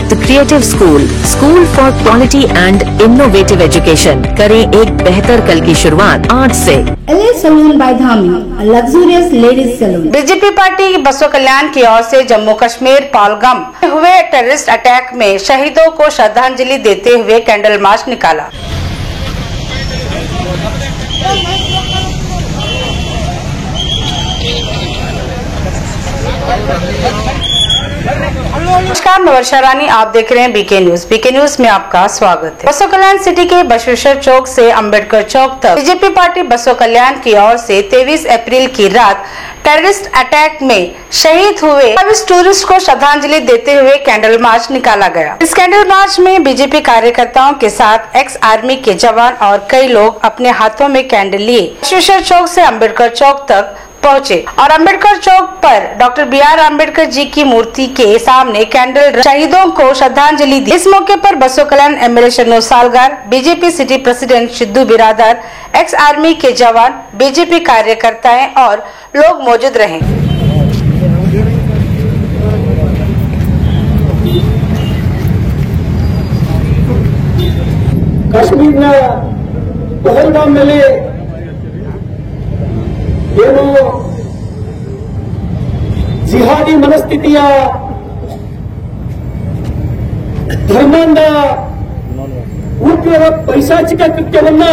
The creative school for quality and innovative education. करें एक बेहतर कल की शुरुआत आज से। LA salon by Dhami, a luxurious ladies salon. BJP party बसों कल्याण की ओर से जम्मू कश्मीर पालगम में हुए टेररिस्ट अटैक में शहीदों को श्रद्धांजलि देते हुए कैंडल मार्च निकाला। नमस्कार, मैं वर्षा रानी, आप देख रहे हैं बीके न्यूज। बीके न्यूज में आपका स्वागत है। बसों कल्याण सिटी के बसवेश्वर चौक से अंबेडकर चौक तक बीजेपी पार्टी बसों कल्याण की ओर से 23 अप्रैल की रात टेररिस्ट अटैक में शहीद हुए 22 टूरिस्ट को श्रद्धांजलि देते हुए कैंडल मार्च निकाला गया। इस कैंडल मार्च में बीजेपी कार्यकर्ताओं के साथ एक्स आर्मी के जवान और कई लोग अपने हाथों में कैंडल लिए बसवेश्वर चौक से अंबेडकर चौक तक पहुंचे और अंबेडकर चौक पर डॉक्टर BR अम्बेडकर जी की मूर्ति के सामने कैंडल शहीदों को श्रद्धांजलि दी। इस मौके पर बसों कल्याण MLA Shannu सालगार, BJP city president Sidhu बिरादर, एक्स आर्मी के जवान, बीजेपी कार्यकर्ताएं और लोग मौजूद रहे। कश्मीर पहलगाम मेले ಏನು ಜಿಹಾದಿ ಮನಸ್ಥಿತಿಯ ಧರ್ಮಾಂಧ ಉಗ್ರರ ಪೈಶಾಚಿಕ ಕೃತ್ಯವನ್ನ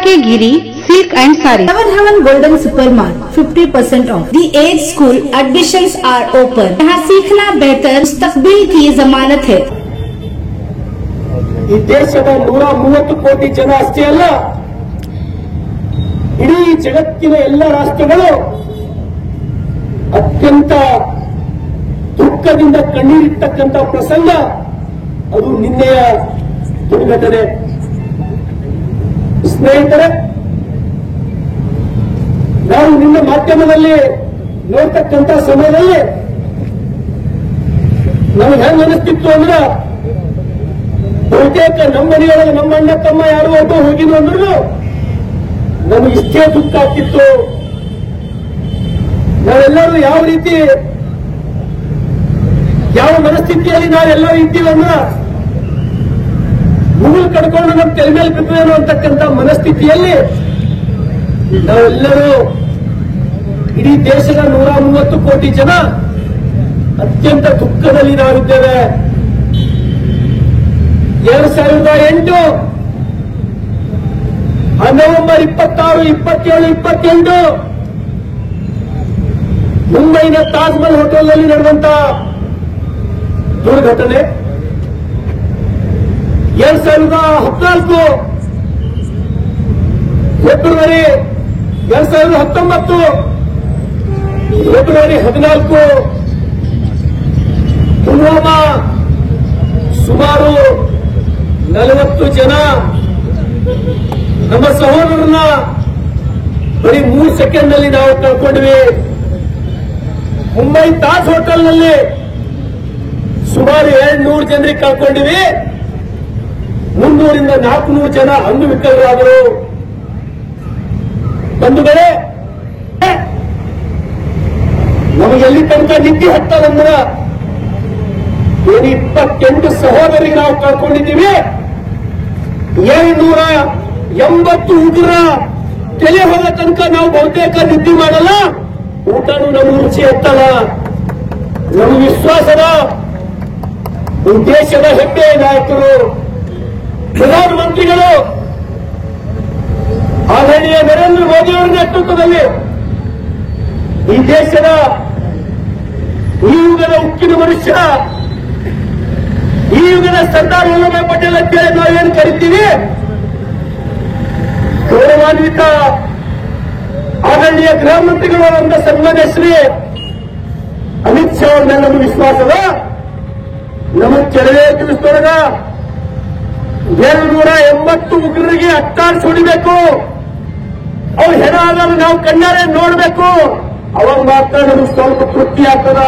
K Giri silk and sari. Heaven Golden Supermart 50% off। The age school admissions are open। यहाँ सीखना बेहतर मुस्तकबिल की जमानत है। ಈ ದೇಶದ 130 ಕೋಟಿ ಜನ ಅಷ್ಟೇ ಅಲ್ಲ, ಇಡೀ ಜಗತ್ತಿನ ಎಲ್ಲ ರಾಷ್ಟ್ರಗಳು ಅತ್ಯಂತ ದುಃಖದಿಂದ ಕಣ್ಣೀರಿಟ್ಟಕ್ಕಂಥ ಪ್ರಸಂಗ ಅದು ನಿನ್ನೆಯ ದುರ್ಘಟನೆ। ಸ್ನೇಹಿತರೆ, ನಾವು ನಿನ್ನೆ ಮಾಧ್ಯಮದಲ್ಲಿ ನೋಡ್ತಕ್ಕಂಥ ಸಮಯದಲ್ಲಿ ನಮಗೆ ಹೆಂಗ್ ಅನಿಸ್ತಿತ್ತು ಅಂದ್ರೆ, ಬಹುತೇಕ ನಮ್ಮ ಮನೆಯೊಳಗೆ ನಮ್ಮ ಅಣ್ಣ ತಮ್ಮ ಯಾರು ಒಬ್ಬ ಹೋಗಿದ್ರು ಅಂದ್ರೂ ನಮಗೆ ಇಷ್ಟೇ ದುಃಖ ಆಗ್ತಿತ್ತು। ನಾವೆಲ್ಲರೂ ಯಾವ ರೀತಿ ಯಾವ ಮನಸ್ಥಿತಿಯಲ್ಲಿ ನಾವೆಲ್ಲರೂ ಇದ್ದೀವನ್ನ ಮುಗುಳು ಕಡ್ಕೊಂಡು ನಮ್ಮ ತಲೆ ಮೇಲೆ ಬಿದ್ದೇನೋ ಅಂತಕ್ಕಂಥ ಮನಸ್ಥಿತಿಯಲ್ಲಿ ನಾವೆಲ್ಲರೂ ಇಡೀ ದೇಶದ 130 ಕೋಟಿ ಜನ ಅತ್ಯಂತ ದುಃಖದಲ್ಲಿ ನಾವಿದ್ದೇವೆ। 2008 ನವೆಂಬರ್ 26, 27, 28 ಮುಂಬೈನ ತಾಜ್ ಮಹಲ್ ಹೋಟೆಲ್ನಲ್ಲಿ ನಡೆದಂತ ದುರ್ಘಟನೆ, 2014 ಫೆಬ್ರವರಿ 2019 ಫೆಬ್ರವರಿ 14 ಪುಲ್ವಾಮಾ ಸುಮಾರು 40 ಜನ ನಮ್ಮ ಸಹೋದರನ್ನ ಬರೀ 3 ಸೆಕೆಂಡ್ನಲ್ಲಿ ನಾವು ಕಳ್ಕೊಂಡ್ವಿ। ಮುಂಬೈ ತಾಜ್ ಹೋಟೆಲ್ನಲ್ಲಿ ಸುಮಾರು 700 ಜನರಿಗೆ ಕಳ್ಕೊಂಡಿವಿ, 300ರಿಂದ 400 ಜನ ಅಂಗವಿಕಲರಾದರು। ಬಂಧುಗಳೇ, ನಮಗೆ ಎಲ್ಲಿ ತನಕ ನಿದ್ದೆ ಹತ್ತದಂದ್ರ ಏನು 28 ಸಹೋದರಿಗೆ ನಾವು ಕಳ್ಕೊಂಡಿದ್ದೀವಿ, 780 ಉಗ್ರ ತಲೆ ಹೋದ ತನಕ ನಾವು ಬಹುತೇಕ ನಿದ್ದೆ ಮಾಡಲ್ಲ, ಊಟನೂ ನಮ್ಗೆ ರುಚಿ ಎತ್ತಲ್ಲ। ನಮ್ಮ ವಿಶ್ವಾಸದ ಈ ದೇಶದ ಹೆಮ್ಮೆಯ ನಾಯಕರು ಪ್ರಧಾನಮಂತ್ರಿಗಳು ಆದರಣೀಯ ನರೇಂದ್ರ ಮೋದಿ ಅವರ ನೇತೃತ್ವದಲ್ಲಿ ಈ ದೇಶದ ಈ ಯುಗದ ಉಕ್ಕಿನ ಮನುಷ್ಯ, ಈ ಯುಗದ ಸರ್ದಾರ್ ವಲ್ಲಭಾಯ್ ಪಟೇಲ್ ಅಂತೇಳಿ ನಾವೇನು ಕರಿತೀವಿ, ಗೌರವಾನ್ವಿತ ಆದರಣೀಯ ಗೃಹ ಮಂತ್ರಿಗಳಾದಂಥ ಸನ್ಮಾನ್ಯ ಶ್ರೀ ಅಮಿತ್ ಶಾ ಅವ್ರ ಮೇಲೆ ನಮ್ಮ ವಿಶ್ವಾಸದ ನಮಗೆ ಕೆಲವೇ ದಿವಸದೊಳಗ 280 ಉಗ್ರರಿಗೆ ಅಟ್ಟಾಡ್ಸಿ ಹೊಡಿಬೇಕು, ಅವ್ರು ಹೆಣ ಆದಾಗ ನಾವು ಕಣ್ಣಾರೆ ನೋಡ್ಬೇಕು, ಅವಾಗ ಮಾತ್ರ ನಮಗೆ ಸ್ವಲ್ಪ ತೃಪ್ತಿ ಆಗ್ತದ।